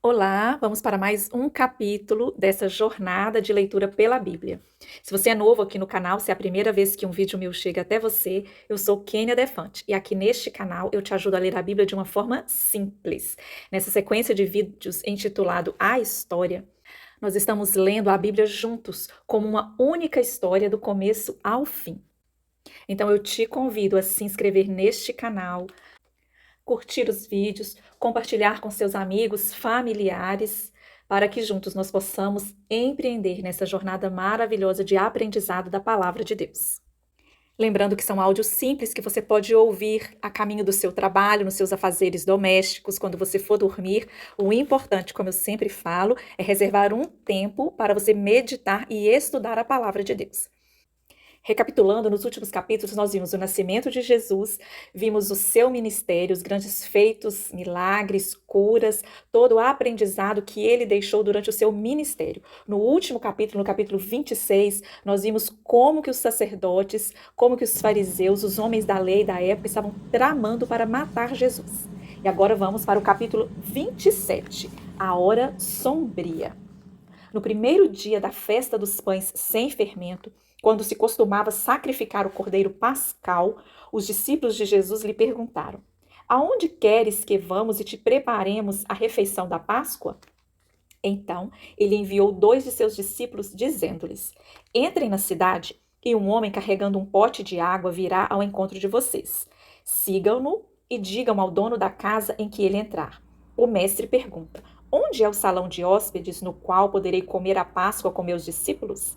Olá, vamos para mais um capítulo dessa jornada de leitura pela Bíblia. Se você é novo aqui no canal, se é a primeira vez que um vídeo meu chega até você, eu sou Kênia Defante e aqui neste canal eu te ajudo a ler a Bíblia de uma forma simples. Nessa sequência de vídeos intitulado A História, nós estamos lendo a Bíblia juntos, como uma única história do começo ao fim. Então eu te convido a se inscrever neste canal, curtir os vídeos, compartilhar com seus amigos, familiares, para que juntos nós possamos empreender nessa jornada maravilhosa de aprendizado da palavra de Deus. Lembrando que são áudios simples que você pode ouvir a caminho do seu trabalho, nos seus afazeres domésticos, quando você for dormir. O importante, como eu sempre falo, é reservar um tempo para você meditar e estudar a palavra de Deus. Recapitulando, nos últimos capítulos, nós vimos o nascimento de Jesus, vimos o seu ministério, os grandes feitos, milagres, curas, todo o aprendizado que ele deixou durante o seu ministério. No último capítulo, no capítulo 26, nós vimos como que os sacerdotes, como que os fariseus, os homens da lei da época estavam tramando para matar Jesus. E agora vamos para o capítulo 27, a hora sombria. No primeiro dia da festa dos pães sem fermento, quando se costumava sacrificar o cordeiro pascal, os discípulos de Jesus lhe perguntaram: Aonde queres que vamos e te preparemos a refeição da Páscoa? Então ele enviou 2 de seus discípulos, dizendo-lhes: Entrem na cidade, e um homem carregando um pote de água virá ao encontro de vocês. Sigam-no e digam ao dono da casa em que ele entrar. O mestre pergunta: Onde é o salão de hóspedes no qual poderei comer a Páscoa com meus discípulos?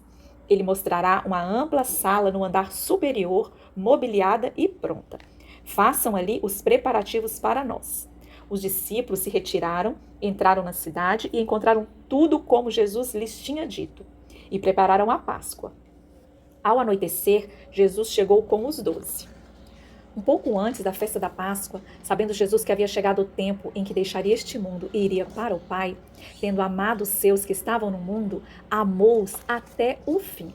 Ele mostrará uma ampla sala no andar superior, mobiliada e pronta. Façam ali os preparativos para nós. Os discípulos se retiraram, entraram na cidade e encontraram tudo como Jesus lhes tinha dito, e prepararam a Páscoa. Ao anoitecer, Jesus chegou com os 12. Um pouco antes da festa da Páscoa, sabendo Jesus que havia chegado o tempo em que deixaria este mundo e iria para o Pai, tendo amado os seus que estavam no mundo, amou-os até o fim.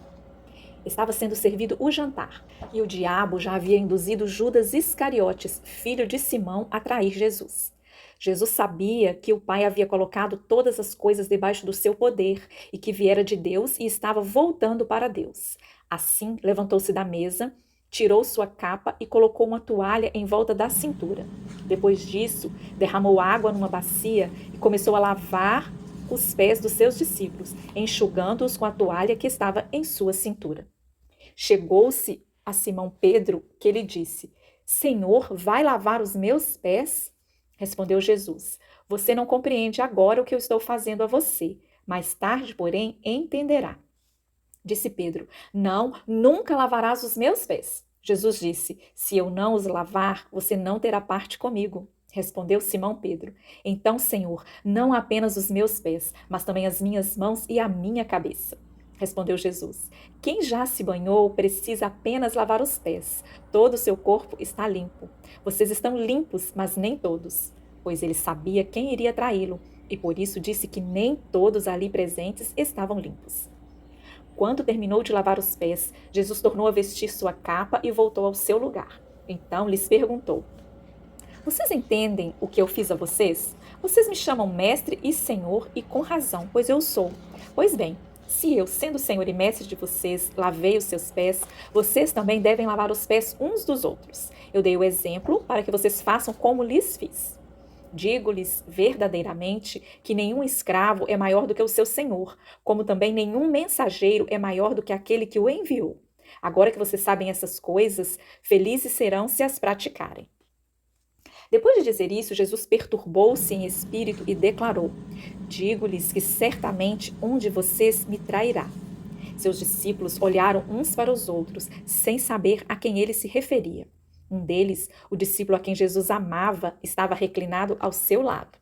Estava sendo servido o jantar, e o diabo já havia induzido Judas Iscariotes, filho de Simão, a trair Jesus. Jesus sabia que o Pai havia colocado todas as coisas debaixo do seu poder e que viera de Deus e estava voltando para Deus. Assim, levantou-se da mesa, tirou sua capa e colocou uma toalha em volta da cintura. Depois disso, derramou água numa bacia e começou a lavar os pés dos seus discípulos, enxugando-os com a toalha que estava em sua cintura. Chegou-se a Simão Pedro, que lhe disse: Senhor, vai lavar os meus pés? Respondeu Jesus: Você não compreende agora o que eu estou fazendo a você. Mais tarde, porém, entenderá. Disse Pedro: Não, nunca lavarás os meus pés. Jesus disse: Se eu não os lavar, você não terá parte comigo. Respondeu Simão Pedro: Então, Senhor, não apenas os meus pés, mas também as minhas mãos e a minha cabeça. Respondeu Jesus: Quem já se banhou precisa apenas lavar os pés. Todo o seu corpo está limpo. Vocês estão limpos, mas nem todos. Pois ele sabia quem iria traí-lo, e por isso disse que nem todos ali presentes estavam limpos. Quando terminou de lavar os pés, Jesus tornou a vestir sua capa e voltou ao seu lugar. Então lhes perguntou: Vocês entendem o que eu fiz a vocês? Vocês me chamam mestre e senhor, e com razão, pois eu sou. Pois bem, se eu, sendo senhor e mestre de vocês, lavei os seus pés, vocês também devem lavar os pés uns dos outros. Eu dei o exemplo para que vocês façam como lhes fiz. Digo-lhes verdadeiramente que nenhum escravo é maior do que o seu senhor, como também nenhum mensageiro é maior do que aquele que o enviou. Agora que vocês sabem essas coisas, felizes serão se as praticarem. Depois de dizer isso, Jesus perturbou-se em espírito e declarou: Digo-lhes que certamente um de vocês me trairá. Seus discípulos olharam uns para os outros, sem saber a quem ele se referia. Um deles, o discípulo a quem Jesus amava, estava reclinado ao seu lado.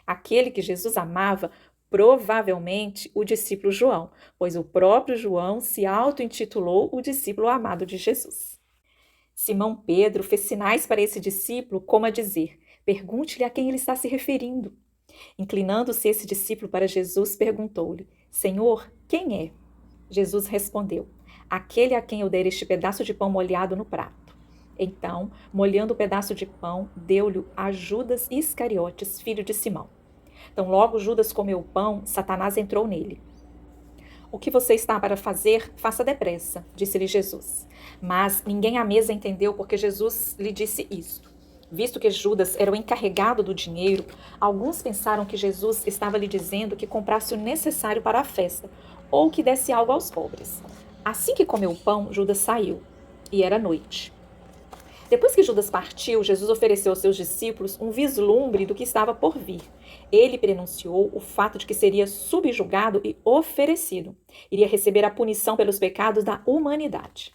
Aquele que Jesus amava, provavelmente o discípulo João, pois o próprio João se auto-intitulou o discípulo amado de Jesus. Simão Pedro fez sinais para esse discípulo, como a dizer: Pergunte-lhe a quem ele está se referindo. Inclinando-se esse discípulo para Jesus, perguntou-lhe: Senhor, quem é? Jesus respondeu: Aquele a quem eu der este pedaço de pão molhado no prato. Então, molhando o pedaço de pão, deu-lhe a Judas Iscariotes, filho de Simão. Então, logo Judas comeu o pão, Satanás entrou nele. O que você está para fazer, faça depressa, disse-lhe Jesus. Mas ninguém à mesa entendeu porque Jesus lhe disse isto. Visto que Judas era o encarregado do dinheiro, alguns pensaram que Jesus estava lhe dizendo que comprasse o necessário para a festa, ou que desse algo aos pobres. Assim que comeu o pão, Judas saiu, e era noite. Depois que Judas partiu, Jesus ofereceu aos seus discípulos um vislumbre do que estava por vir. Ele prenunciou o fato de que seria subjugado e oferecido. Iria receber a punição pelos pecados da humanidade.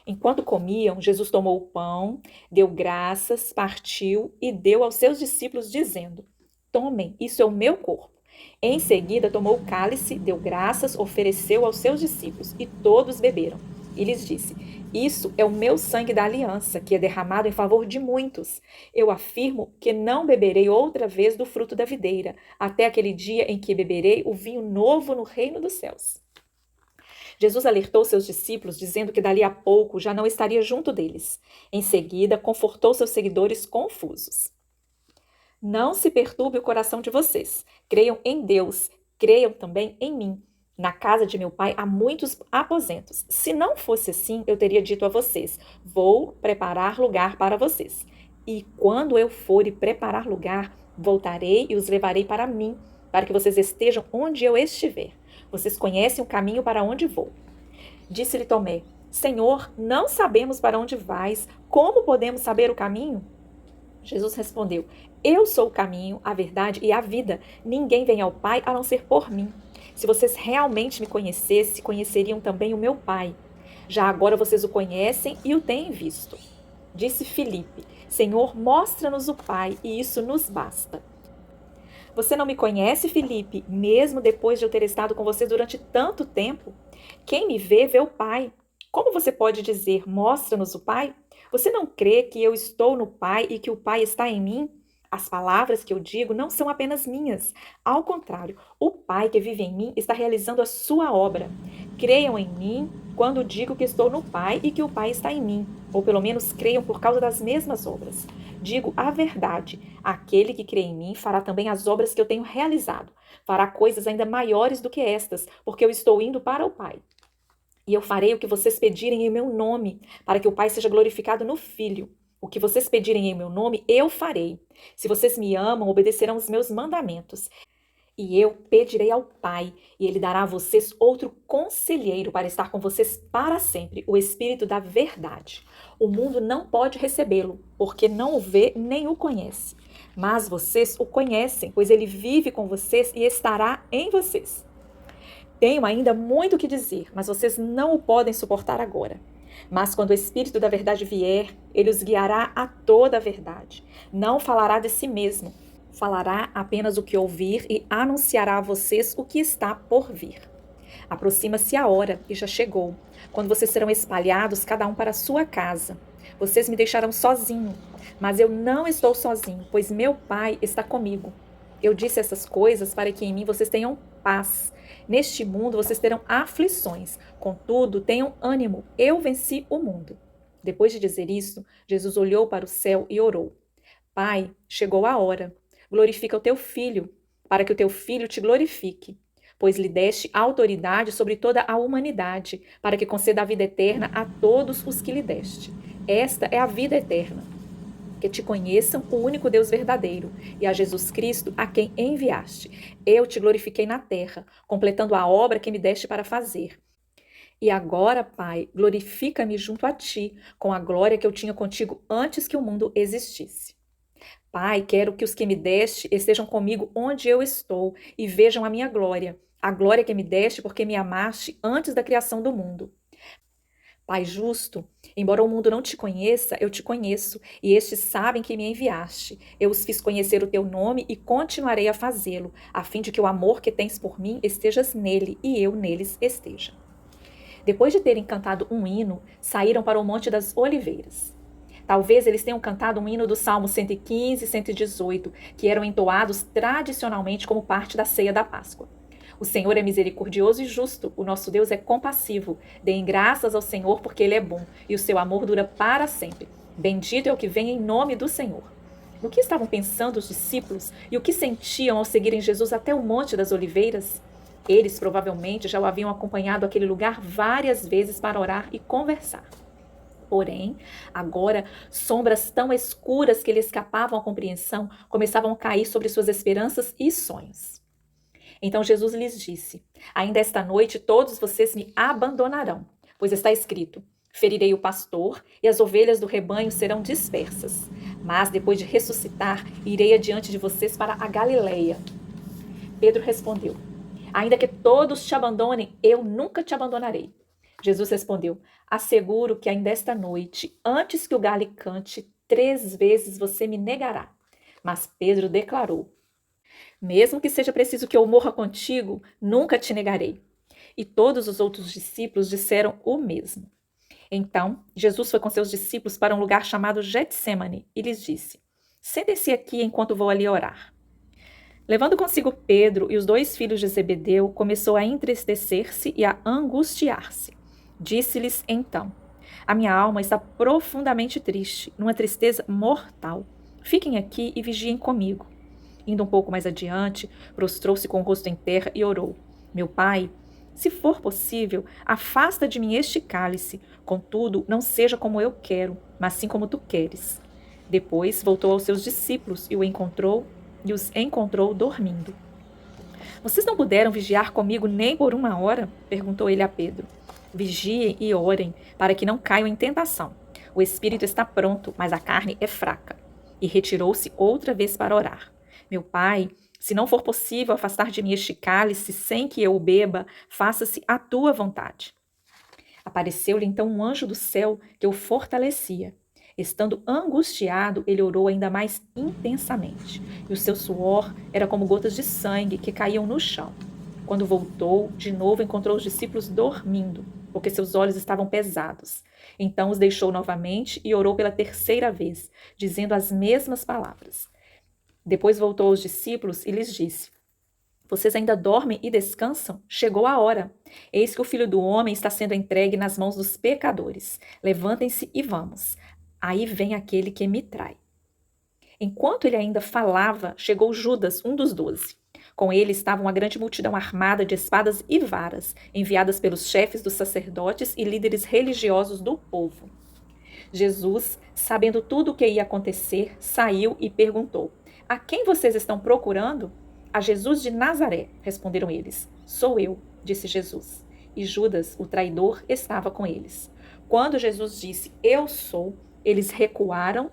Enquanto comiam, Jesus tomou o pão, deu graças, partiu e deu aos seus discípulos, dizendo: Tomem, isso é o meu corpo. Em seguida, tomou o cálice, deu graças, ofereceu aos seus discípulos, e todos beberam. E lhes disse: Isso é o meu sangue da aliança, que é derramado em favor de muitos. Eu afirmo que não beberei outra vez do fruto da videira, até aquele dia em que beberei o vinho novo no reino dos céus. Jesus alertou seus discípulos, dizendo que dali a pouco já não estaria junto deles. Em seguida, confortou seus seguidores confusos. Não se perturbe o coração de vocês. Creiam em Deus, creiam também em mim. Na casa de meu pai há muitos aposentos. Se não fosse assim, eu teria dito a vocês: vou preparar lugar para vocês. E quando eu for e preparar lugar, voltarei e os levarei para mim, para que vocês estejam onde eu estiver. Vocês conhecem o caminho para onde vou. Disse-lhe Tomé: Senhor, não sabemos para onde vais. Como podemos saber o caminho? Jesus respondeu: Eu sou o caminho, a verdade e a vida. Ninguém vem ao Pai a não ser por mim. Se vocês realmente me conhecessem, conheceriam também o meu Pai. Já agora vocês o conhecem e o têm visto. Disse Filipe: Senhor, mostra-nos o Pai, e isso nos basta. Você não me conhece, Filipe, mesmo depois de eu ter estado com você durante tanto tempo? Quem me vê, vê o Pai. Como você pode dizer: mostra-nos o Pai? Você não crê que eu estou no Pai e que o Pai está em mim? As palavras que eu digo não são apenas minhas. Ao contrário, o Pai que vive em mim está realizando a sua obra. Creiam em mim quando digo que estou no Pai e que o Pai está em mim. Ou pelo menos creiam por causa das mesmas obras. Digo a verdade. Aquele que crê em mim fará também as obras que eu tenho realizado. Fará coisas ainda maiores do que estas, porque eu estou indo para o Pai. E eu farei o que vocês pedirem em meu nome, para que o Pai seja glorificado no Filho. O que vocês pedirem em meu nome, eu farei. Se vocês me amam, obedecerão os meus mandamentos. E eu pedirei ao Pai, e Ele dará a vocês outro conselheiro para estar com vocês para sempre, o Espírito da Verdade. O mundo não pode recebê-lo, porque não o vê nem o conhece. Mas vocês o conhecem, pois Ele vive com vocês e estará em vocês. Tenho ainda muito o que dizer, mas vocês não o podem suportar agora. Mas quando o Espírito da Verdade vier, ele os guiará a toda a verdade. Não falará de si mesmo, falará apenas o que ouvir e anunciará a vocês o que está por vir. Aproxima-se a hora, e já chegou, quando vocês serão espalhados, cada um para a sua casa. Vocês me deixarão sozinho, mas eu não estou sozinho, pois meu Pai está comigo. Eu disse essas coisas para que em mim vocês tenham paz. Neste mundo vocês terão aflições, contudo, tenham ânimo, eu venci o mundo. Depois de dizer isso, Jesus olhou para o céu e orou: Pai, chegou a hora, glorifica o teu Filho, para que o teu Filho te glorifique, pois lhe deste autoridade sobre toda a humanidade, para que conceda a vida eterna a todos os que lhe deste. Esta é a vida eterna, que te conheçam o único Deus verdadeiro e a Jesus Cristo a quem enviaste. Eu te glorifiquei na terra, completando a obra que me deste para fazer. E agora, Pai, glorifica-me junto a ti, com a glória que eu tinha contigo antes que o mundo existisse. Pai, quero que os que me deste estejam comigo onde eu estou e vejam a minha glória, a glória que me deste porque me amaste antes da criação do mundo. Pai justo, embora o mundo não te conheça, eu te conheço, e estes sabem que me enviaste. Eu os fiz conhecer o teu nome e continuarei a fazê-lo, a fim de que o amor que tens por mim estejas nele e eu neles esteja. Depois de terem cantado um hino, saíram para o Monte das Oliveiras. Talvez eles tenham cantado um hino do Salmo 115 e 118, que eram entoados tradicionalmente como parte da ceia da Páscoa. O Senhor é misericordioso e justo, o nosso Deus é compassivo. Deem graças ao Senhor porque Ele é bom e o seu amor dura para sempre. Bendito é o que vem em nome do Senhor. No que estavam pensando os discípulos e o que sentiam ao seguirem Jesus até o Monte das Oliveiras? Eles provavelmente já o haviam acompanhado àquele lugar várias vezes para orar e conversar. Porém, agora, sombras tão escuras que lhe escapavam à compreensão começavam a cair sobre suas esperanças e sonhos. Então Jesus lhes disse: Ainda esta noite todos vocês me abandonarão, pois está escrito: Ferirei o pastor e as ovelhas do rebanho serão dispersas. Mas depois de ressuscitar, irei adiante de vocês para a Galileia. Pedro respondeu: Ainda que todos te abandonem, eu nunca te abandonarei. Jesus respondeu: Asseguro que ainda esta noite, antes que o galho cante, 3 vezes você me negará. Mas Pedro declarou: Mesmo que seja preciso que eu morra contigo, nunca te negarei. E todos os outros discípulos disseram o mesmo. Então, Jesus foi com seus discípulos para um lugar chamado Getsêmani e lhes disse: Sentem-se aqui enquanto vou ali orar. Levando consigo Pedro e os 2 filhos de Zebedeu, começou a entristecer-se e a angustiar-se. Disse-lhes então: A minha alma está profundamente triste, numa tristeza mortal. Fiquem aqui e vigiem comigo. Indo um pouco mais adiante, prostrou-se com o rosto em terra e orou: Meu pai, se for possível, afasta de mim este cálice. Contudo, não seja como eu quero, mas sim como tu queres. Depois voltou aos seus discípulos e os encontrou dormindo. Vocês não puderam vigiar comigo nem por 1 hora? Perguntou ele a Pedro. Vigiem e orem, para que não caiam em tentação. O espírito está pronto, mas a carne é fraca. E retirou-se outra vez para orar. Meu pai, se não for possível afastar de mim este cálice sem que eu o beba, faça-se a tua vontade. Apareceu-lhe então um anjo do céu que o fortalecia. Estando angustiado, ele orou ainda mais intensamente, e o seu suor era como gotas de sangue que caíam no chão. Quando voltou, de novo encontrou os discípulos dormindo, porque seus olhos estavam pesados. Então os deixou novamente e orou pela 3ª vez, dizendo as mesmas palavras. Depois voltou aos discípulos e lhes disse: Vocês ainda dormem e descansam? Chegou a hora. Eis que o Filho do Homem está sendo entregue nas mãos dos pecadores. Levantem-se e vamos. Aí vem aquele que me trai. Enquanto ele ainda falava, chegou Judas, um dos 12. Com ele estava uma grande multidão armada de espadas e varas, enviadas pelos chefes dos sacerdotes e líderes religiosos do povo. Jesus, sabendo tudo o que ia acontecer, saiu e perguntou: A quem vocês estão procurando? A Jesus de Nazaré, responderam eles. Sou eu, disse Jesus. E Judas, o traidor, estava com eles. Quando Jesus disse: Eu sou, eles recuaram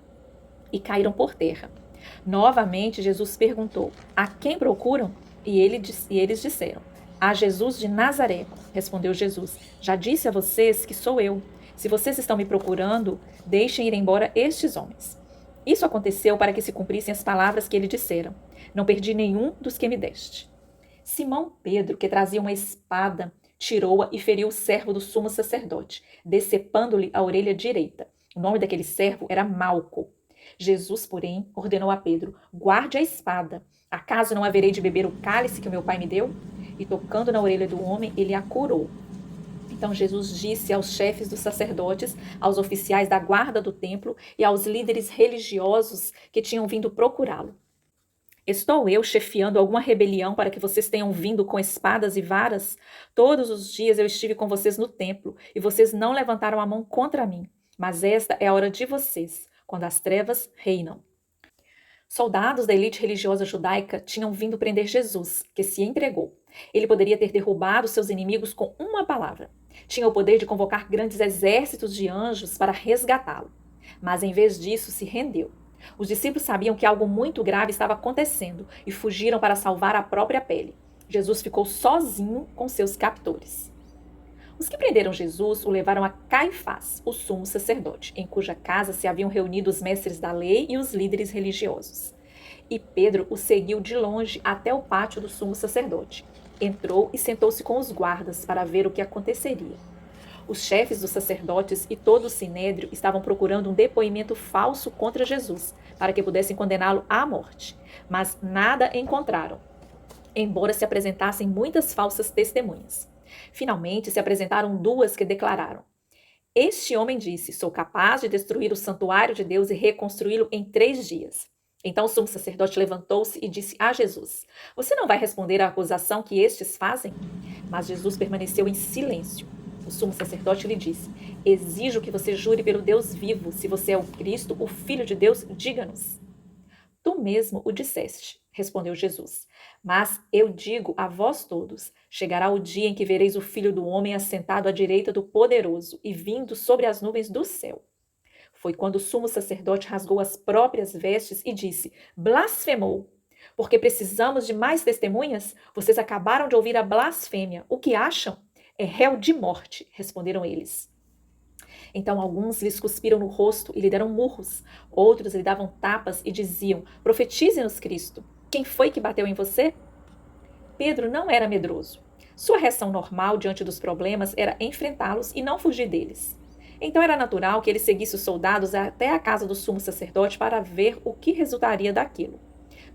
e caíram por terra. Novamente, Jesus perguntou: A quem procuram? E eles disseram: A Jesus de Nazaré. Respondeu Jesus: Já disse a vocês que sou eu. Se vocês estão me procurando, deixem ir embora estes homens. Isso aconteceu para que se cumprissem as palavras que ele dissera: Não perdi nenhum dos que me deste. Simão Pedro, que trazia uma espada, tirou-a e feriu o servo do sumo sacerdote, decepando-lhe a orelha direita. O nome daquele servo era Malco. Jesus, porém, ordenou a Pedro: Guarde a espada. Acaso não haverei de beber o cálice que o meu pai me deu? E tocando na orelha do homem, ele a curou. Então Jesus disse aos chefes dos sacerdotes, aos oficiais da guarda do templo e aos líderes religiosos que tinham vindo procurá-lo: Estou eu chefiando alguma rebelião para que vocês tenham vindo com espadas e varas? Todos os dias eu estive com vocês no templo e vocês não levantaram a mão contra mim. Mas esta é a hora de vocês, quando as trevas reinam. Soldados da elite religiosa judaica tinham vindo prender Jesus, que se entregou. Ele poderia ter derrubado seus inimigos com uma palavra. Tinha o poder de convocar grandes exércitos de anjos para resgatá-lo. Mas em vez disso, se rendeu. Os discípulos sabiam que algo muito grave estava acontecendo e fugiram para salvar a própria pele. Jesus ficou sozinho com seus captores. Os que prenderam Jesus o levaram a Caifás, o sumo sacerdote, em cuja casa se haviam reunido os mestres da lei e os líderes religiosos. E Pedro o seguiu de longe até o pátio do sumo sacerdote. Entrou e sentou-se com os guardas para ver o que aconteceria. Os chefes dos sacerdotes e todo o sinédrio estavam procurando um depoimento falso contra Jesus, para que pudessem condená-lo à morte. Mas nada encontraram, embora se apresentassem muitas falsas testemunhas. Finalmente se apresentaram 2 que declararam: Este homem disse: Sou capaz de destruir o santuário de Deus e reconstruí-lo em 3 dias. Então o sumo sacerdote levantou-se e disse a Jesus: Você não vai responder à acusação que estes fazem? Mas Jesus permaneceu em silêncio. O sumo sacerdote lhe disse: Exijo que você jure pelo Deus vivo. Se você é o Cristo, o Filho de Deus, diga-nos. Tu mesmo o disseste, respondeu Jesus. Mas eu digo a vós todos: chegará o dia em que vereis o Filho do Homem assentado à direita do Poderoso e vindo sobre as nuvens do céu. Foi quando o sumo sacerdote rasgou as próprias vestes e disse: Blasfemou! Porque precisamos de mais testemunhas? Vocês acabaram de ouvir a blasfêmia. O que acham? É réu de morte, responderam eles. Então alguns lhes cuspiram no rosto e lhe deram murros. Outros lhe davam tapas e diziam: Profetize-nos, Cristo. Quem foi que bateu em você? Pedro não era medroso. Sua reação normal diante dos problemas era enfrentá-los e não fugir deles. Então era natural que ele seguisse os soldados até a casa do sumo sacerdote para ver o que resultaria daquilo.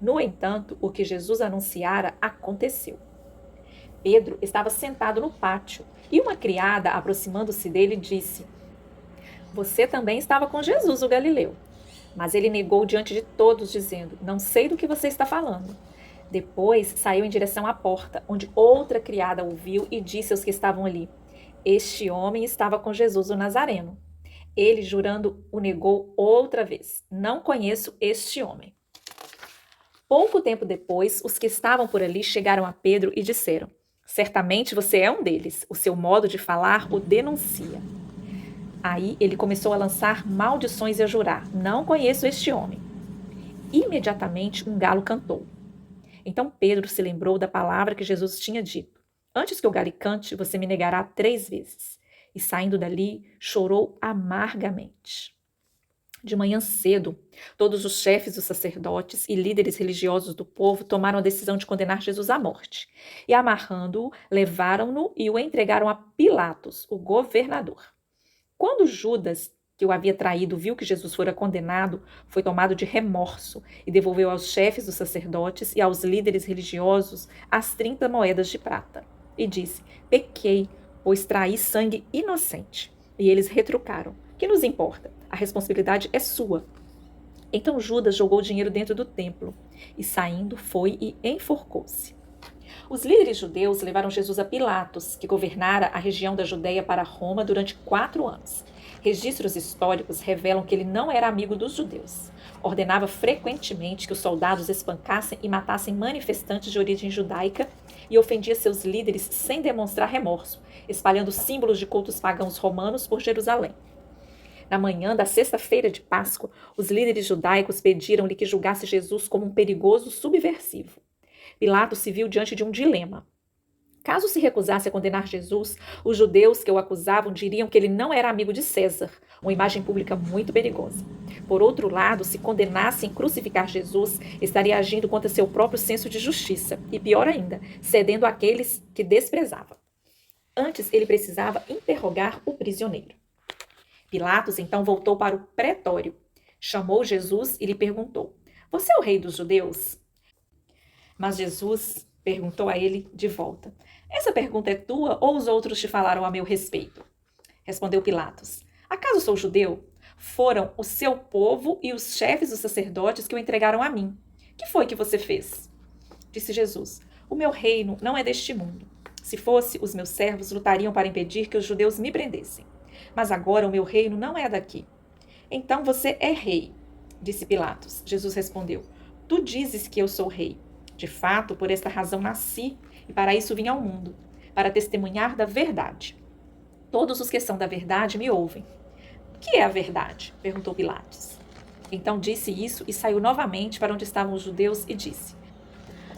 No entanto, o que Jesus anunciara aconteceu. Pedro estava sentado no pátio e uma criada, aproximando-se dele, disse: Você também estava com Jesus, o Galileu. Mas ele negou diante de todos, dizendo: Não sei do que você está falando. Depois saiu em direção à porta, onde outra criada o viu e disse aos que estavam ali: Este homem estava com Jesus o Nazareno. Ele, jurando, o negou outra vez: Não conheço este homem. Pouco tempo depois, os que estavam por ali chegaram a Pedro e disseram: Certamente você é um deles. O seu modo de falar o denuncia. Aí ele começou a lançar maldições e a jurar: Não conheço este homem. Imediatamente um galo cantou. Então Pedro se lembrou da palavra que Jesus tinha dito: Antes que o galo cante, você me negará 3 vezes. E saindo dali, chorou amargamente. De manhã cedo, todos os chefes dos sacerdotes e líderes religiosos do povo tomaram a decisão de condenar Jesus à morte. E amarrando-o, levaram-no e o entregaram a Pilatos, o governador. Quando Judas, que o havia traído, viu que Jesus fora condenado, foi tomado de remorso e devolveu aos chefes dos sacerdotes e aos líderes religiosos as 30 moedas de prata. E disse: Pequei, pois traí sangue inocente. E eles retrucaram: Que nos importa? A responsabilidade é sua. Então Judas jogou o dinheiro dentro do templo e, saindo, foi e enforcou-se. Os líderes judeus levaram Jesus a Pilatos, que governara a região da Judéia para Roma durante 4 anos. Registros históricos revelam que ele não era amigo dos judeus. Ordenava frequentemente que os soldados espancassem e matassem manifestantes de origem judaica e ofendia seus líderes sem demonstrar remorso, espalhando símbolos de cultos pagãos romanos por Jerusalém. Na manhã da sexta-feira de Páscoa, os líderes judaicos pediram-lhe que julgasse Jesus como um perigoso subversivo. Pilatos se viu diante de um dilema. Caso se recusasse a condenar Jesus, os judeus que o acusavam diriam que ele não era amigo de César, uma imagem pública muito perigosa. Por outro lado, se condenassem crucificar Jesus, estaria agindo contra seu próprio senso de justiça e, pior ainda, cedendo àqueles que desprezava. Antes, ele precisava interrogar o prisioneiro. Pilatos então voltou para o pretório, chamou Jesus e lhe perguntou: Você é o rei dos judeus? Mas Jesus perguntou a ele de volta: Essa pergunta é tua ou os outros te falaram a meu respeito? Respondeu Pilatos: Acaso sou judeu? Foram o seu povo e os chefes dos sacerdotes que o entregaram a mim. Que foi que você fez? Disse Jesus: O meu reino não é deste mundo. Se fosse, os meus servos lutariam para impedir que os judeus me prendessem. Mas agora o meu reino não é daqui. Então você é rei, disse Pilatos. Jesus respondeu: Tu dizes que eu sou rei. De fato, por esta razão nasci e para isso vim ao mundo, para testemunhar da verdade. Todos os que são da verdade me ouvem. O que é a verdade? Perguntou Pilatos. Então disse isso e saiu novamente para onde estavam os judeus e disse: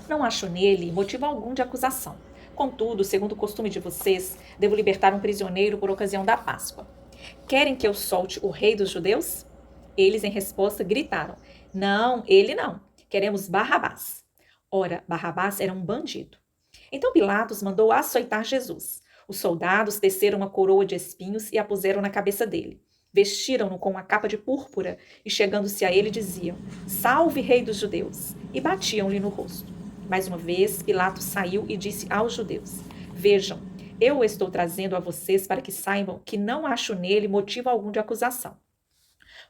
Não acho nele motivo algum de acusação. Contudo, segundo o costume de vocês, devo libertar um prisioneiro por ocasião da Páscoa. Querem que eu solte o rei dos judeus? Eles, em resposta, gritaram: Não, ele não. Queremos Barrabás. Ora, Barrabás era um bandido. Então Pilatos mandou açoitar Jesus. Os soldados teceram uma coroa de espinhos e a puseram na cabeça dele. Vestiram-no com uma capa de púrpura e, chegando-se a ele, diziam: Salve, rei dos judeus! E batiam-lhe no rosto. Mais uma vez, Pilatos saiu e disse aos judeus: Vejam, eu o estou trazendo a vocês para que saibam que não acho nele motivo algum de acusação.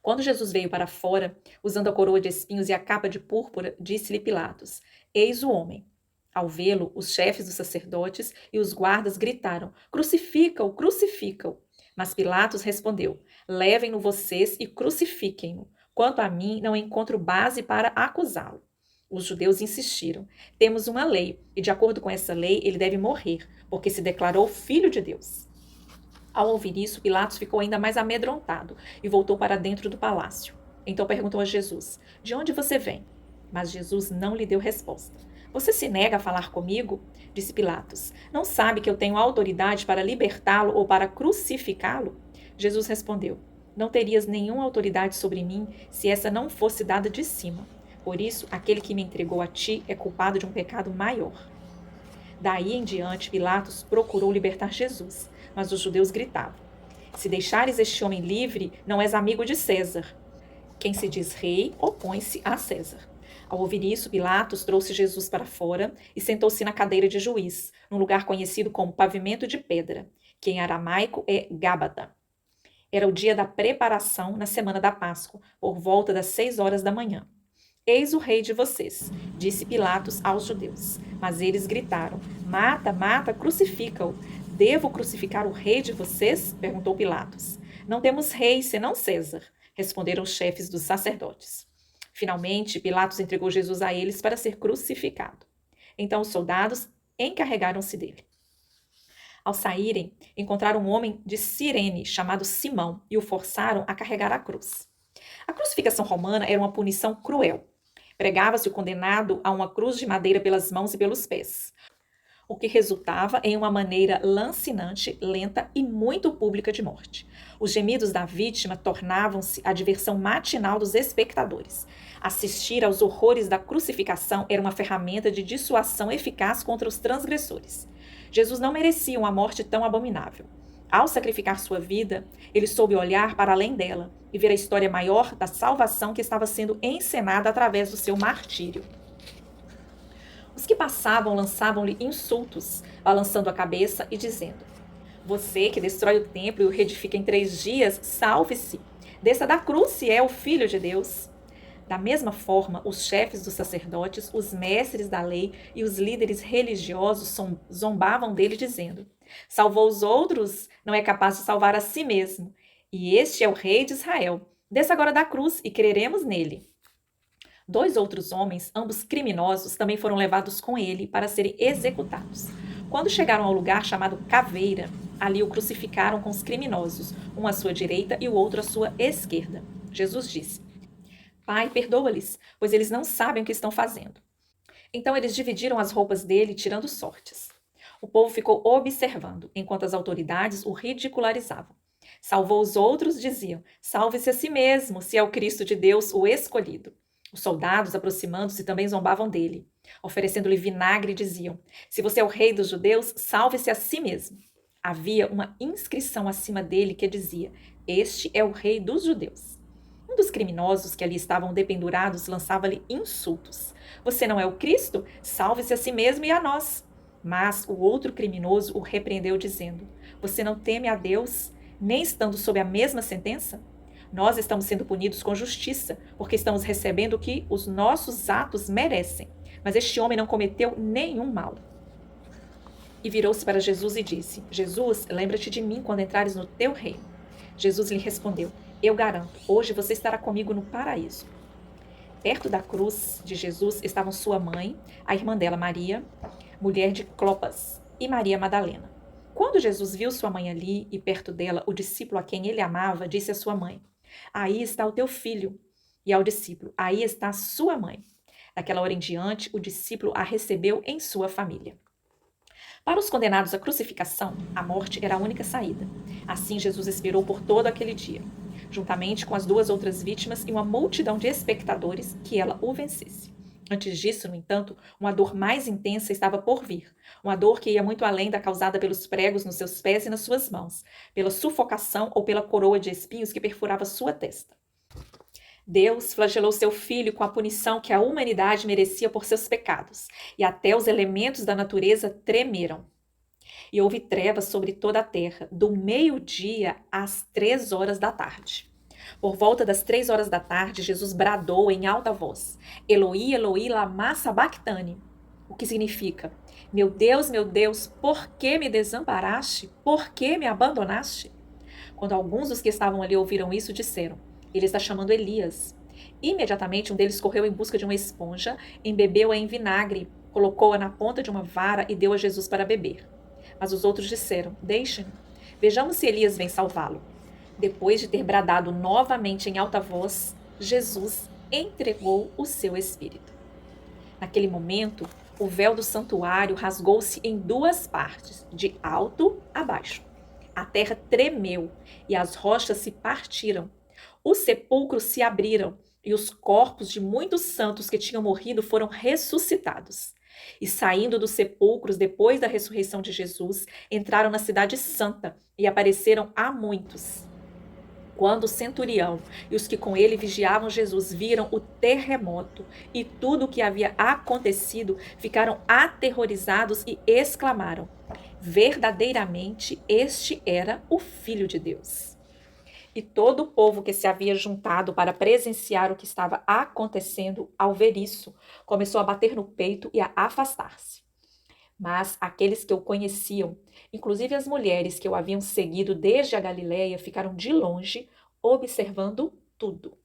Quando Jesus veio para fora, usando a coroa de espinhos e a capa de púrpura, disse-lhe Pilatos: Eis o homem. Ao vê-lo, os chefes dos sacerdotes e os guardas gritaram: Crucifica-o, crucifica-o. Mas Pilatos respondeu: Levem-no vocês e crucifiquem-no. Quanto a mim, não encontro base para acusá-lo. Os judeus insistiram: Temos uma lei, e de acordo com essa lei, ele deve morrer, porque se declarou filho de Deus. Ao ouvir isso, Pilatos ficou ainda mais amedrontado e voltou para dentro do palácio. Então perguntou a Jesus: De onde você vem? Mas Jesus não lhe deu resposta. Você se nega a falar comigo? Disse Pilatos. Não sabe que eu tenho autoridade para libertá-lo ou para crucificá-lo? Jesus respondeu: Não terias nenhuma autoridade sobre mim se essa não fosse dada de cima. Por isso, aquele que me entregou a ti é culpado de um pecado maior. Daí em diante, Pilatos procurou libertar Jesus, mas os judeus gritavam: Se deixares este homem livre, não és amigo de César. Quem se diz rei, opõe-se a César. Ao ouvir isso, Pilatos trouxe Jesus para fora e sentou-se na cadeira de juiz, num lugar conhecido como pavimento de pedra, que em aramaico é Gábata. Era o dia da preparação na semana da Páscoa, por volta das 6 horas da manhã. Eis o rei de vocês, disse Pilatos aos judeus. Mas eles gritaram: Mata, mata, crucifica-o. Devo crucificar o rei de vocês? Perguntou Pilatos. Não temos rei, senão César, responderam os chefes dos sacerdotes. Finalmente, Pilatos entregou Jesus a eles para ser crucificado. Então os soldados encarregaram-se dele. Ao saírem, encontraram um homem de Cirene chamado Simão e o forçaram a carregar a cruz. A crucificação romana era uma punição cruel. Pregava-se o condenado a uma cruz de madeira pelas mãos e pelos pés, o que resultava em uma maneira lancinante, lenta e muito pública de morte. Os gemidos da vítima tornavam-se a diversão matinal dos espectadores. Assistir aos horrores da crucificação era uma ferramenta de dissuasão eficaz contra os transgressores. Jesus não merecia uma morte tão abominável. Ao sacrificar sua vida, ele soube olhar para além dela e ver a história maior da salvação que estava sendo encenada através do seu martírio. Os que passavam lançavam-lhe insultos, balançando a cabeça e dizendo: Você que destrói o templo e o reedifica em 3 dias, salve-se! Desça da cruz se é o Filho de Deus. Da mesma forma, os chefes dos sacerdotes, os mestres da lei e os líderes religiosos zombavam dele, dizendo: Salvou os outros, não é capaz de salvar a si mesmo. E este é o rei de Israel. Desça agora da cruz e creremos nele. 2 outros homens, ambos criminosos, também foram levados com ele para serem executados. Quando chegaram ao lugar chamado Caveira, ali o crucificaram com os criminosos, um à sua direita e o outro à sua esquerda. Jesus disse: Pai, perdoa-lhes, pois eles não sabem o que estão fazendo. Então eles dividiram as roupas dele, tirando sortes. O povo ficou observando, enquanto as autoridades o ridicularizavam. Salvou os outros, diziam: Salve-se a si mesmo, se é o Cristo de Deus, o escolhido. Os soldados, aproximando-se, também zombavam dele. Oferecendo-lhe vinagre, diziam: Se você é o rei dos judeus, salve-se a si mesmo. Havia uma inscrição acima dele que dizia: Este é o rei dos judeus. Um dos criminosos que ali estavam dependurados lançava-lhe insultos: Você não é o Cristo? Salve-se a si mesmo e a nós. Mas o outro criminoso o repreendeu, dizendo: Você não teme a Deus, nem estando sob a mesma sentença? Nós estamos sendo punidos com justiça, porque estamos recebendo o que os nossos atos merecem. Mas este homem não cometeu nenhum mal. E virou-se para Jesus e disse: Jesus, lembra-te de mim quando entrares no teu reino. Jesus lhe respondeu: Eu garanto, hoje você estará comigo no paraíso. Perto da cruz de Jesus estavam sua mãe, a irmã dela Maria, mulher de Clopas, e Maria Madalena. Quando Jesus viu sua mãe ali e perto dela o discípulo a quem ele amava, disse à sua mãe: Aí está o teu filho. E ao discípulo: Aí está a sua mãe. Daquela hora em diante, o discípulo a recebeu em sua família. Para os condenados à crucificação, a morte era a única saída. Assim, Jesus esperou por todo aquele dia, juntamente com as 2 outras vítimas e uma multidão de espectadores, que ela o vencesse. Antes disso, no entanto, uma dor mais intensa estava por vir, uma dor que ia muito além da causada pelos pregos nos seus pés e nas suas mãos, pela sufocação ou pela coroa de espinhos que perfurava sua testa. Deus flagelou seu filho com a punição que a humanidade merecia por seus pecados, e até os elementos da natureza tremeram. E houve trevas sobre toda a terra, do meio-dia às 3 horas da tarde. Por volta das 3 horas da tarde, Jesus bradou em alta voz: Eloi, Eloi, lama sabachthani, o que significa: meu Deus, por que me desamparaste? Por que me abandonaste? Quando alguns dos que estavam ali ouviram isso, disseram: Ele está chamando Elias. Imediatamente um deles correu em busca de uma esponja, embebeu-a em vinagre, colocou-a na ponta de uma vara e deu a Jesus para beber. Mas os outros disseram: Deixem-no. Vejamos se Elias vem salvá-lo. Depois de ter bradado novamente em alta voz, Jesus entregou o seu espírito. Naquele momento, o véu do santuário rasgou-se em duas partes, de alto a baixo. A terra tremeu e as rochas se partiram. Os sepulcros se abriram e os corpos de muitos santos que tinham morrido foram ressuscitados. E saindo dos sepulcros depois da ressurreição de Jesus, entraram na cidade santa e apareceram a muitos. Quando o centurião e os que com ele vigiavam Jesus viram o terremoto e tudo o que havia acontecido, ficaram aterrorizados e exclamaram: verdadeiramente este era o Filho de Deus. E todo o povo que se havia juntado para presenciar o que estava acontecendo, ao ver isso, começou a bater no peito e a afastar-se. Mas aqueles que o conheciam, inclusive as mulheres que o haviam seguido desde a Galileia, ficaram de longe, observando tudo.